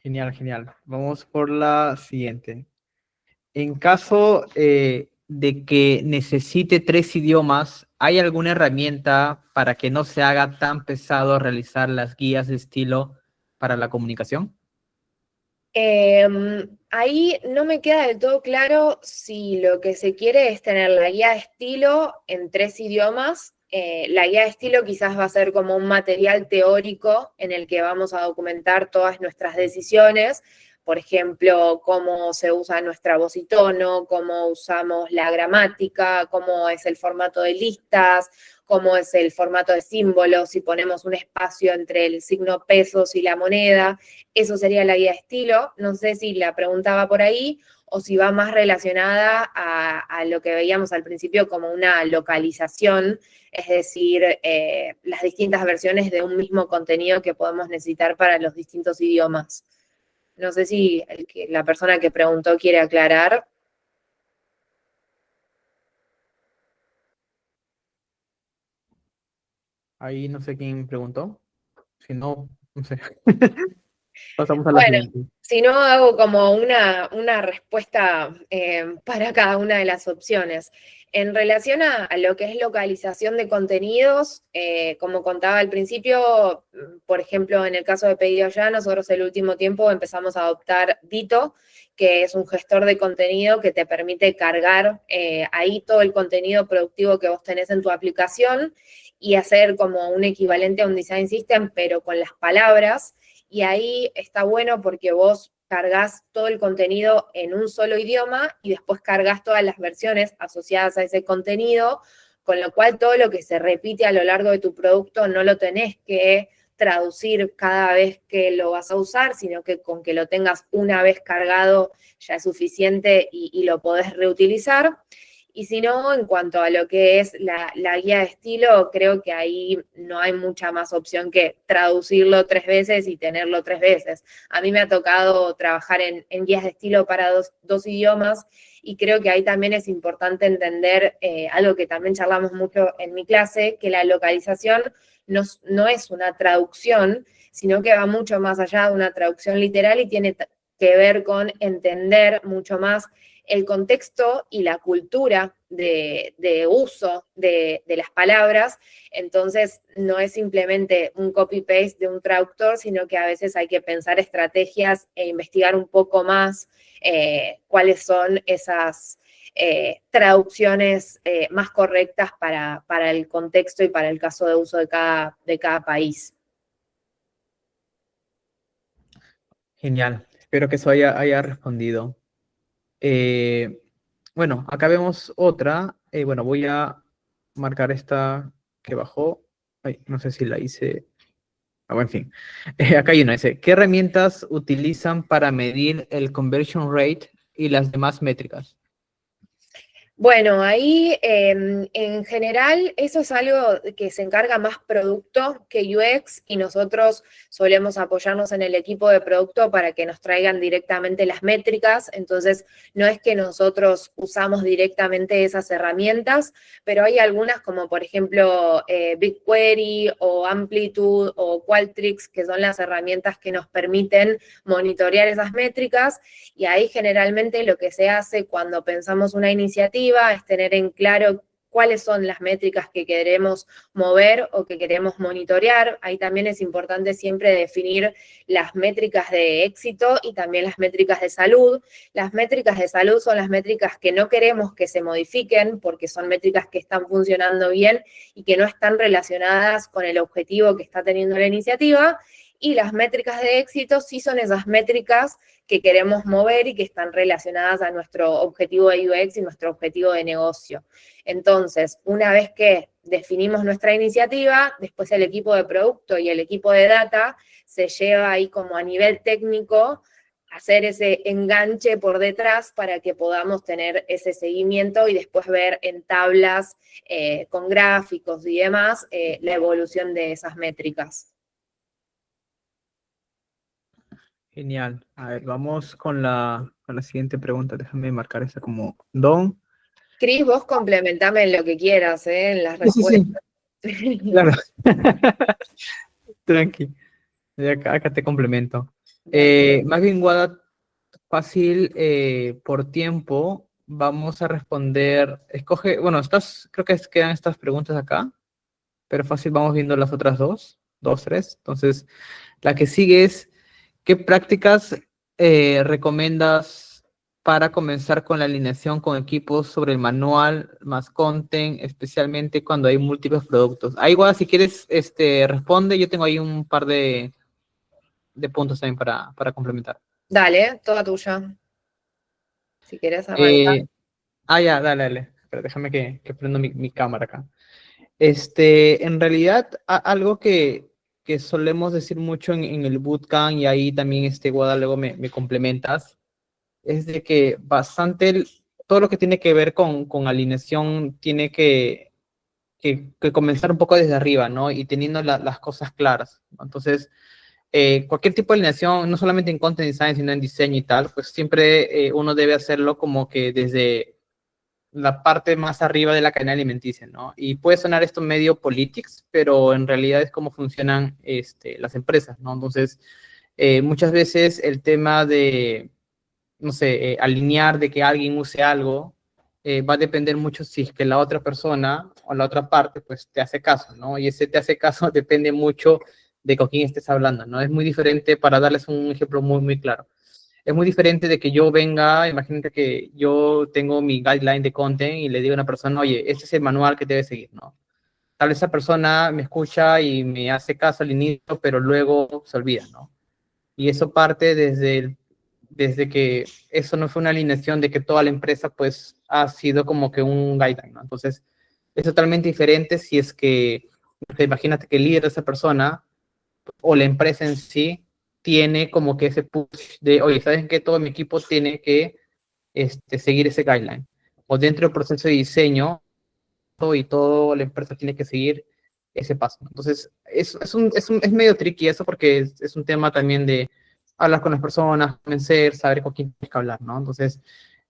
Genial, genial. Vamos por la siguiente. En caso de que necesite 3 idiomas, ¿hay alguna herramienta para que no se haga tan pesado realizar las guías de estilo para la comunicación? Ahí no me queda del todo claro si lo que se quiere es tener la guía de estilo en 3 idiomas. La guía de estilo quizás va a ser como un material teórico en el que vamos a documentar todas nuestras decisiones, por ejemplo, cómo se usa nuestra voz y tono, cómo usamos la gramática, cómo es el formato de listas, cómo es el formato de símbolos, si ponemos un espacio entre el signo pesos y la moneda. Eso sería la guía de estilo. No sé si la preguntaba por ahí o si va más relacionada a lo que veíamos al principio como una localización, es decir, las distintas versiones de un mismo contenido que podemos necesitar para los distintos idiomas. No sé si la persona que preguntó quiere aclarar. Ahí no sé quién preguntó. Si no, no sé. Pasamos a la Bueno, siguiente. si no, hago como una respuesta para cada una de las opciones. En relación a lo que es localización de contenidos, como contaba al principio, por ejemplo, en el caso de Pedido Ya, nosotros el último tiempo empezamos a adoptar Dito, que es un gestor de contenido que te permite cargar ahí todo el contenido productivo que vos tenés en tu aplicación y hacer como un equivalente a un design system, pero con las palabras. Y ahí está bueno porque vos cargas todo el contenido en un solo idioma y después cargas todas las versiones asociadas a ese contenido, con lo cual todo lo que se repite a lo largo de tu producto no lo tenés que traducir cada vez que lo vas a usar, sino que con que lo tengas una vez cargado ya es suficiente y lo podés reutilizar. Y si no, en cuanto a lo que es la guía de estilo, creo que ahí no hay mucha más opción que traducirlo 3 veces y tenerlo 3 veces. A mí me ha tocado trabajar en guías de estilo para dos idiomas y creo que ahí también es importante entender algo que también charlamos mucho en mi clase, que la localización no es una traducción, sino que va mucho más allá de una traducción literal y tiene que ver con entender mucho más el contexto y la cultura de uso de las palabras. Entonces, no es simplemente un copy-paste de un traductor, sino que a veces hay que pensar estrategias e investigar un poco más cuáles son esas traducciones más correctas para el contexto y para el caso de uso de cada país. Genial. Espero que eso haya respondido. Bueno, acá vemos otra. Bueno, voy a marcar esta que bajó. Ay, no sé si la hice. Bueno, en fin. Acá hay una. Dice, ¿qué herramientas utilizan para medir el conversion rate y las demás métricas? Bueno, ahí en general eso es algo que se encarga más producto que UX y nosotros solemos apoyarnos en el equipo de producto para que nos traigan directamente las métricas, entonces no es que nosotros usamos directamente esas herramientas, pero hay algunas como por ejemplo BigQuery o Amplitude o Qualtrics, que son las herramientas que nos permiten monitorear esas métricas y ahí generalmente lo que se hace cuando pensamos una iniciativa es tener en claro cuáles son las métricas que queremos mover o que queremos monitorear. Ahí también es importante siempre definir las métricas de éxito y también las métricas de salud. Las métricas de salud son las métricas que no queremos que se modifiquen porque son métricas que están funcionando bien y que no están relacionadas con el objetivo que está teniendo la iniciativa. Y las métricas de éxito sí son esas métricas que queremos mover y que están relacionadas a nuestro objetivo de UX y nuestro objetivo de negocio. Entonces, una vez que definimos nuestra iniciativa, después el equipo de producto y el equipo de data se lleva ahí como a nivel técnico hacer ese enganche por detrás para que podamos tener ese seguimiento y después ver en tablas con gráficos y demás la evolución de esas métricas. Genial. A ver, vamos con la siguiente pregunta. Déjame marcar esa como Don. Cris, vos complementame en lo que quieras, en las Sí, respuestas. claro. Tranqui. Acá te complemento. Más bien, Guada, fácil, por tiempo, vamos a responder. Escoge, bueno, creo que quedan estas preguntas acá, pero fácil, vamos viendo las otras dos, tres. Entonces, la que sigue es, ¿qué prácticas recomiendas para comenzar con la alineación con equipos sobre el manual más content, especialmente cuando hay múltiples productos? Ahí, igual, si quieres, responde. Yo tengo ahí un par de puntos también para complementar. Dale, toda tuya. Si querés arrancar. Ya, dale. Pero déjame que prendo mi cámara acá. En realidad, algo que solemos decir mucho en el bootcamp, y ahí también, Guada, luego me complementas, es de que todo lo que tiene que ver con alineación tiene que comenzar un poco desde arriba, ¿no? Y teniendo las cosas claras, ¿no? Entonces, cualquier tipo de alineación, no solamente en content design, sino en diseño y tal, pues siempre uno debe hacerlo como que desde la parte más arriba de la cadena alimenticia, ¿no? Y puede sonar esto medio politics, pero en realidad es como funcionan las empresas, ¿no? Entonces, muchas veces el tema de, no sé, alinear de que alguien use algo, va a depender mucho si es que la otra persona o la otra parte, pues te hace caso, ¿no? Y ese te hace caso depende mucho de con quién estés hablando, ¿no? Es muy diferente, para darles un ejemplo muy claro. Es muy diferente de que yo venga, imagínate que yo tengo mi guideline de content y le digo a una persona, oye, este es el manual que debes seguir, ¿no? Tal vez esa persona me escucha y me hace caso al inicio, pero luego se olvida, ¿no? Y eso parte desde que eso no fue una alineación de que toda la empresa pues ha sido como que un guideline, ¿no? Entonces, es totalmente diferente si es que, imagínate que el líder de esa persona o la empresa en sí tiene como que ese push de, oye, ¿sabes qué? Todo mi equipo tiene que seguir ese guideline. O dentro del proceso de diseño, y toda la empresa tiene que seguir ese paso. Entonces, es medio tricky eso porque es un tema también de hablar con las personas, convencer, saber con quién tienes que hablar, ¿no? Entonces,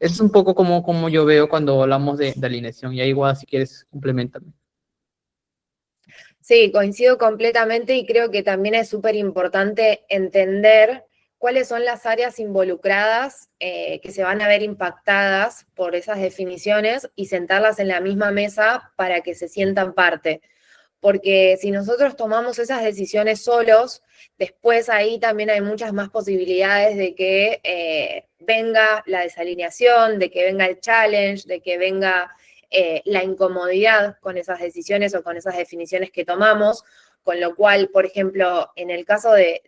eso es un poco como yo veo cuando hablamos de alineación. Y ahí, igual, si quieres, complementame. Sí, coincido completamente y creo que también es súper importante entender cuáles son las áreas involucradas que se van a ver impactadas por esas definiciones y sentarlas en la misma mesa para que se sientan parte. Porque si nosotros tomamos esas decisiones solos, después ahí también hay muchas más posibilidades de que venga la desalineación, de que venga el challenge, de que venga la incomodidad con esas decisiones o con esas definiciones que tomamos, con lo cual, por ejemplo, en el caso de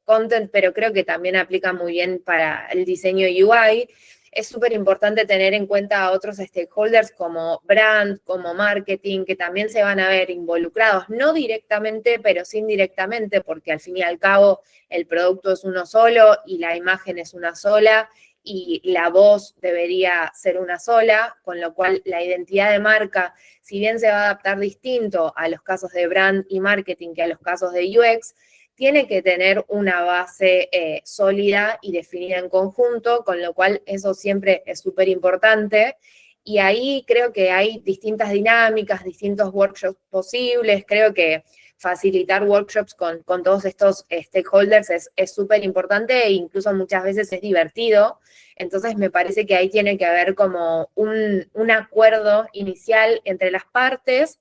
content, pero creo que también aplica muy bien para el diseño UI, es súper importante tener en cuenta a otros stakeholders como brand, como marketing, que también se van a ver involucrados, no directamente, pero sí indirectamente, porque al fin y al cabo el producto es uno solo y la imagen es una sola, y la voz debería ser una sola, con lo cual la identidad de marca, si bien se va a adaptar distinto a los casos de brand y marketing que a los casos de UX, tiene que tener una base sólida y definida en conjunto, con lo cual eso siempre es súper importante. Y ahí creo que hay distintas dinámicas, distintos workshops posibles. Creo que facilitar workshops con todos estos stakeholders es súper importante e incluso muchas veces es divertido. Entonces me parece que ahí tiene que haber como un acuerdo inicial entre las partes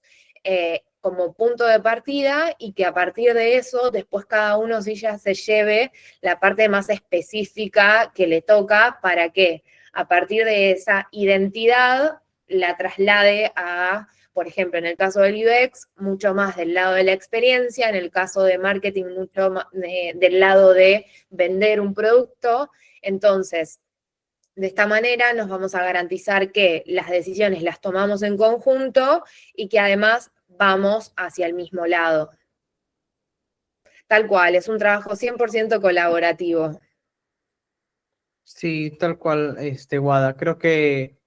como punto de partida y que a partir de eso después cada uno sí ya se lleve la parte más específica que le toca para que a partir de esa identidad la traslade a, por ejemplo, en el caso del UX, mucho más del lado de la experiencia, en el caso de marketing, mucho más del lado de vender un producto. Entonces, de esta manera nos vamos a garantizar que las decisiones las tomamos en conjunto y que además vamos hacia el mismo lado. Tal cual, es un trabajo 100% colaborativo. Sí, tal cual, Wada. Creo que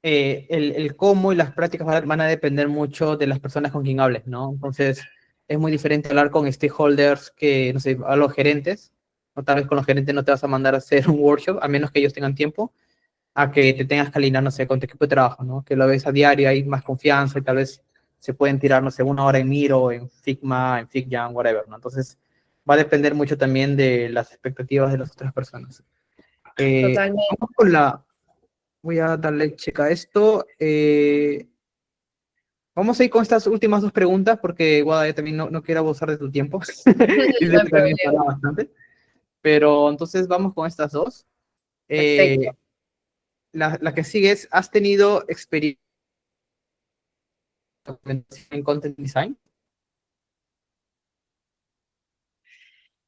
el cómo y las prácticas van a depender mucho de las personas con quien hables, ¿no? Entonces, es muy diferente hablar con stakeholders que, no sé, a los gerentes, o tal vez con los gerentes no te vas a mandar a hacer un workshop, a menos que ellos tengan tiempo, a que te tengas que alinear, no sé, con tu equipo de trabajo, ¿no? Que lo ves a diario, hay más confianza y tal vez se pueden tirar, no sé, una hora en Miro, en Figma, en FigJam, whatever, ¿no? Entonces, va a depender mucho también de las expectativas de las otras personas. Totalmente. Vamos con voy a darle check a esto. Vamos a ir con estas últimas dos preguntas porque, Guada, yo también no quiero abusar de tu tiempo. Y No sé hay que también problema. habla bastante. Pero entonces vamos con estas dos. Perfecto. La que sigue es, ¿has tenido experiencia en content design?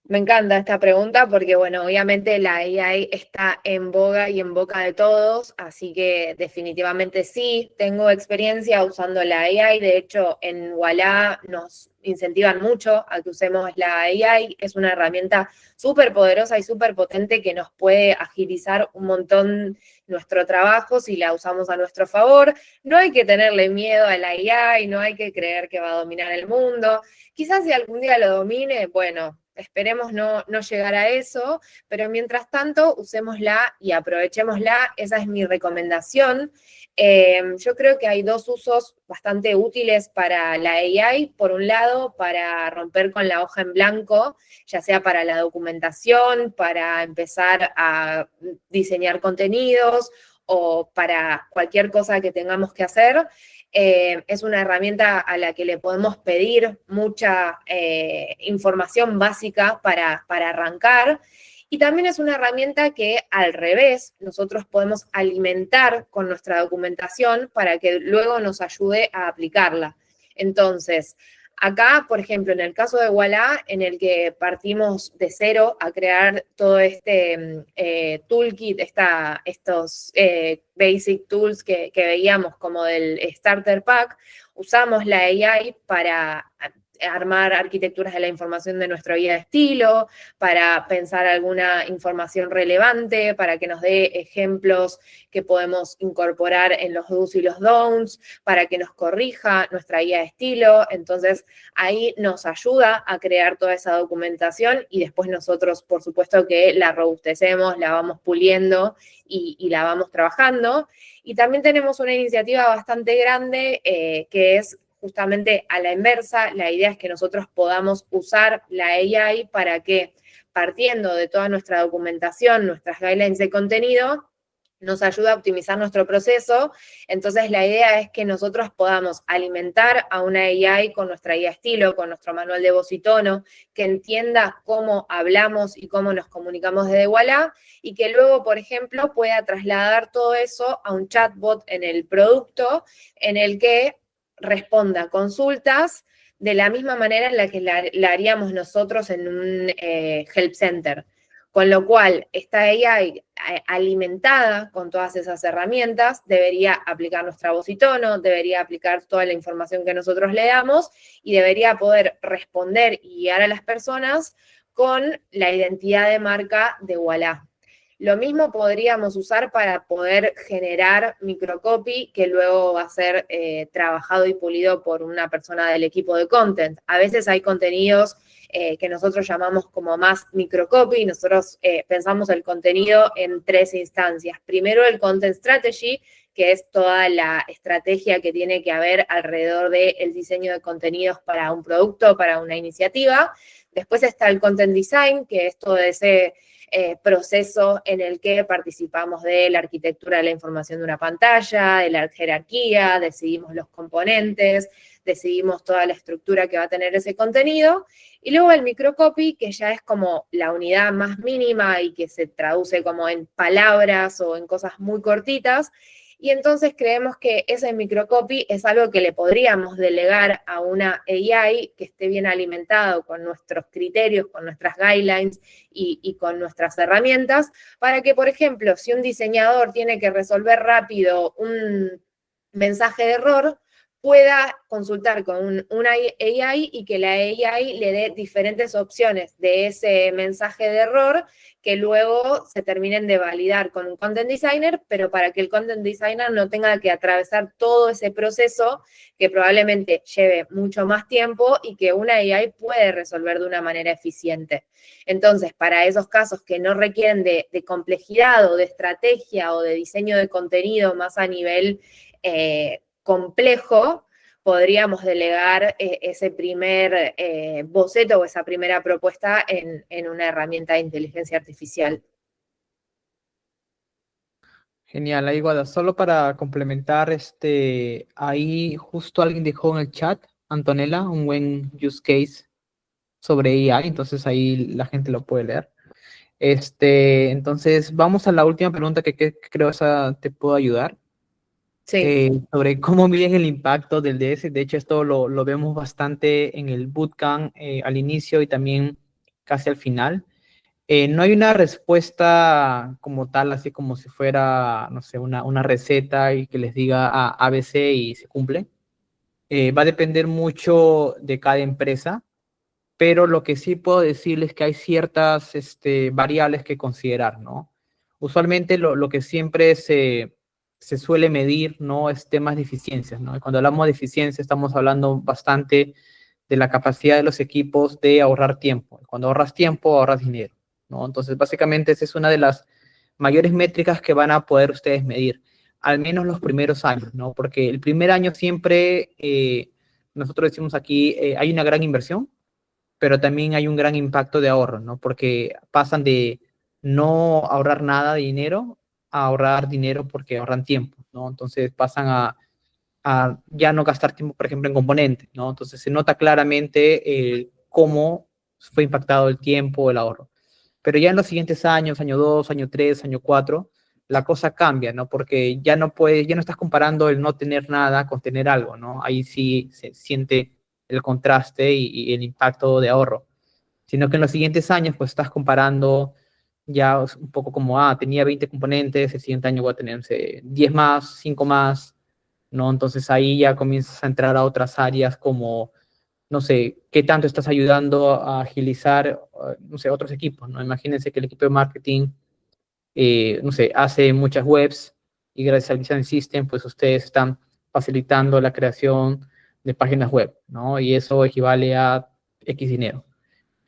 Me encanta esta pregunta porque, bueno, obviamente la AI está en boga y en boca de todos, así que definitivamente sí, tengo experiencia usando la AI. De hecho, en Ualá nos incentivan mucho a que usemos la AI. Es una herramienta súper poderosa y súper potente que nos puede agilizar un montón nuestro trabajo si la usamos a nuestro favor. No hay que tenerle miedo a la AI, no hay que creer que va a dominar el mundo. Quizás si algún día lo domine, bueno, esperemos no llegar a eso, pero mientras tanto usémosla y aprovechémosla, esa es mi recomendación. Yo creo que hay dos usos bastante útiles para la AI. Por un lado, para romper con la hoja en blanco, ya sea para la documentación, para empezar a diseñar contenidos o para cualquier cosa que tengamos que hacer. Es una herramienta a la que le podemos pedir mucha información básica para arrancar. Y también es una herramienta que, al revés, nosotros podemos alimentar con nuestra documentación para que luego nos ayude a aplicarla. Entonces, acá, por ejemplo, en el caso de Ualá, en el que partimos de cero a crear todo este toolkit, estos basic tools que veíamos como del Starter Pack, usamos la AI para armar arquitecturas de la información de nuestra guía de estilo, para pensar alguna información relevante, para que nos dé ejemplos que podemos incorporar en los do's y los don'ts, para que nos corrija nuestra guía de estilo. Entonces, ahí nos ayuda a crear toda esa documentación y después nosotros, por supuesto, que la robustecemos, la vamos puliendo y la vamos trabajando. Y también tenemos una iniciativa bastante grande que es justamente a la inversa. La idea es que nosotros podamos usar la AI para que, partiendo de toda nuestra documentación, nuestras guidelines de contenido, nos ayuda a optimizar nuestro proceso. Entonces, la idea es que nosotros podamos alimentar a una AI con nuestra guía estilo, con nuestro manual de voz y tono, que entienda cómo hablamos y cómo nos comunicamos desde Ualá, y que luego, por ejemplo, pueda trasladar todo eso a un chatbot en el producto, en el que responda consultas de la misma manera en la que la haríamos nosotros en un help center. Con lo cual, esta AI alimentada con todas esas herramientas debería aplicar nuestra voz y tono, debería aplicar toda la información que nosotros le damos y debería poder responder y guiar a las personas con la identidad de marca de Ualá. Lo mismo podríamos usar para poder generar microcopy que luego va a ser trabajado y pulido por una persona del equipo de content. A veces hay contenidos que nosotros llamamos como más microcopy. Nosotros pensamos el contenido en 3 instancias. Primero, el content strategy, que es toda la estrategia que tiene que haber alrededor del diseño de contenidos para un producto, para una iniciativa. Después está el content design, que es todo ese proceso en el que participamos de la arquitectura de la información de una pantalla, de la jerarquía, decidimos los componentes, decidimos toda la estructura que va a tener ese contenido. Y luego el microcopy, que ya es como la unidad más mínima y que se traduce como en palabras o en cosas muy cortitas. Y entonces creemos que ese microcopy es algo que le podríamos delegar a una AI que esté bien alimentado con nuestros criterios, con nuestras guidelines y con nuestras herramientas, para que, por ejemplo, si un diseñador tiene que resolver rápido un mensaje de error, pueda consultar con una AI y que la AI le dé diferentes opciones de ese mensaje de error que luego se terminen de validar con un content designer, pero para que el content designer no tenga que atravesar todo ese proceso que probablemente lleve mucho más tiempo y que una AI puede resolver de una manera eficiente. Entonces, para esos casos que no requieren de complejidad o de estrategia o de diseño de contenido más a nivel complejo, podríamos delegar ese primer boceto o esa primera propuesta en una herramienta de inteligencia artificial. Genial, ahí Guada, solo para complementar, ahí justo alguien dejó en el chat, Antonella, un buen use case sobre AI, entonces ahí la gente lo puede leer. Entonces vamos a la última pregunta que creo esa te puedo ayudar. Sí. Sobre cómo miden el impacto del DS. De hecho, esto lo vemos bastante en el bootcamp al inicio y también casi al final. No hay una respuesta como tal, así como si fuera, no sé, una receta y que les diga ABC y se cumple. Va a depender mucho de cada empresa, pero lo que sí puedo decirles es que hay ciertas variables que considerar, ¿no? Usualmente lo que siempre se suele medir, ¿no? Es temas de eficiencias, ¿no? Y cuando hablamos de eficiencia estamos hablando bastante de la capacidad de los equipos de ahorrar tiempo. Cuando ahorras tiempo, ahorras dinero, ¿no? Entonces, básicamente, esa es una de las mayores métricas que van a poder ustedes medir, al menos los primeros años, ¿no? Porque el primer año siempre, nosotros decimos aquí, hay una gran inversión, pero también hay un gran impacto de ahorro, ¿no? Porque pasan de no ahorrar nada de dinero a ahorrar dinero porque ahorran tiempo, ¿no? Entonces pasan a ya no gastar tiempo, por ejemplo, en componentes, ¿no? Entonces se nota claramente cómo fue impactado el tiempo, el ahorro. Pero ya en los siguientes años, año 2, año 3, año 4, la cosa cambia, ¿no? Porque ya no puedes, ya no estás comparando el no tener nada con tener algo, ¿no? Ahí sí se siente el contraste y el impacto de ahorro. Sino que en los siguientes años, pues estás comparando ya un poco como, tenía 20 componentes, el siguiente año voy a tener, no sé, 10 más, 5 más, ¿no? Entonces ahí ya comienzas a entrar a otras áreas como, no sé, qué tanto estás ayudando a agilizar, no sé, otros equipos, ¿no? Imagínense que el equipo de marketing, no sé, hace muchas webs y gracias al Design System, pues ustedes están facilitando la creación de páginas web, ¿no? Y eso equivale a X dinero.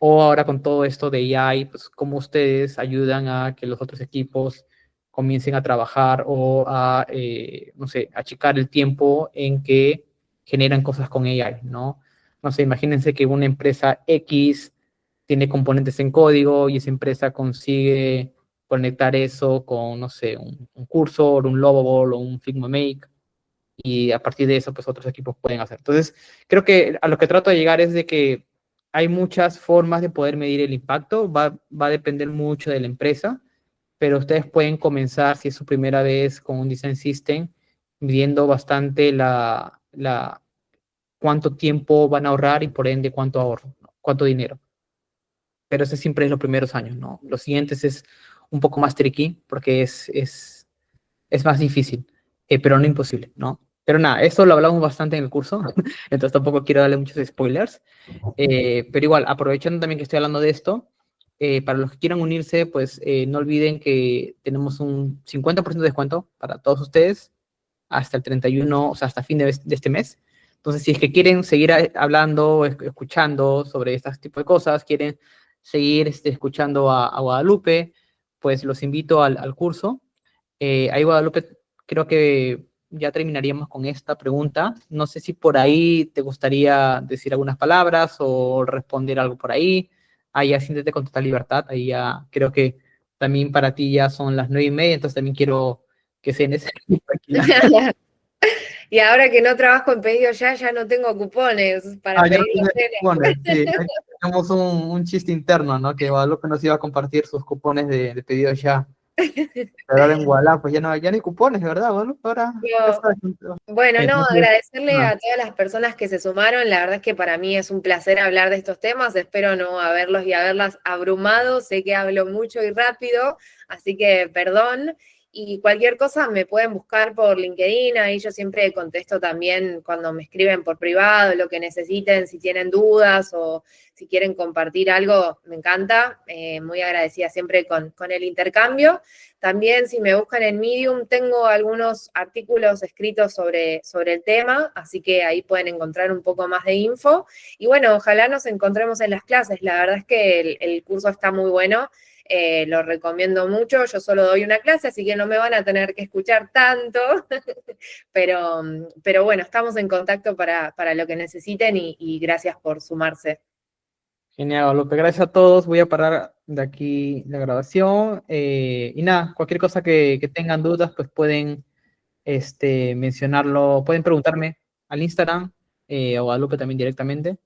O ahora con todo esto de AI, pues cómo ustedes ayudan a que los otros equipos comiencen a trabajar o a, no sé, achicar el tiempo en que generan cosas con AI, ¿no? No sé, imagínense que una empresa X tiene componentes en código y esa empresa consigue conectar eso con, no sé, un Cursor, un Lovable o un Figma Make, y a partir de eso, pues otros equipos pueden hacer. Entonces, creo que a lo que trato de llegar es de que hay muchas formas de poder medir el impacto, va a depender mucho de la empresa, pero ustedes pueden comenzar, si es su primera vez con un Design System, midiendo bastante cuánto tiempo van a ahorrar y por ende cuánto ahorro, ¿no? Cuánto dinero. Pero ese siempre es los primeros años, ¿no? Los siguientes es un poco más tricky porque es más difícil, pero no imposible, ¿no? Pero nada, eso lo hablamos bastante en el curso, entonces tampoco quiero darle muchos spoilers, pero igual, aprovechando también que estoy hablando de esto, Para los que quieran unirse, pues no olviden que tenemos un 50% de descuento para todos ustedes hasta el 31, o sea, hasta fin de este mes. Entonces, si es que quieren seguir hablando, escuchando sobre este tipo de cosas, quieren seguir escuchando a Guadalupe, pues los invito al curso. Ahí, Guadalupe, creo que ya terminaríamos con esta pregunta. No sé si por ahí te gustaría decir algunas palabras o responder algo por ahí. Ahí ya siéntete con total libertad. Ahí ya creo que también para ti ya son las 9:30, entonces también quiero que se tranquila. Y ahora que no trabajo en pedido ya no tengo cupones para Ya pedir no los tiene cupones, sí. Ahí tenemos un chiste interno, ¿no? Que Guadalupe nos iba a compartir sus cupones de pedido ya. Pero ahora en Guadalajara, pues ya no hay cupones, ¿verdad, Guadalupe? Ahora ya No. sabes. Bueno, no, Entonces, agradecerle a todas las personas que se sumaron. La verdad es que para mí es un placer hablar de estos temas. Espero no haberlos y haberlas abrumado. Sé que hablo mucho y rápido, así que perdón. Y cualquier cosa me pueden buscar por LinkedIn. Ahí yo siempre contesto también cuando me escriben por privado, lo que necesiten, si tienen dudas o si quieren compartir algo, me encanta. Muy agradecida siempre con el intercambio. También si me buscan en Medium, tengo algunos artículos escritos sobre el tema, así que ahí pueden encontrar un poco más de info. Y bueno, ojalá nos encontremos en las clases. La verdad es que el curso está muy bueno, lo recomiendo mucho. Yo solo doy una clase, así que no me van a tener que escuchar tanto, pero bueno, estamos en contacto para lo que necesiten y gracias por sumarse. genial, Guadalupe. Gracias a todos. Voy a parar de aquí la grabación. Y nada, cualquier cosa que tengan dudas, pues pueden mencionarlo, pueden preguntarme al Instagram o a Guadalupe también directamente.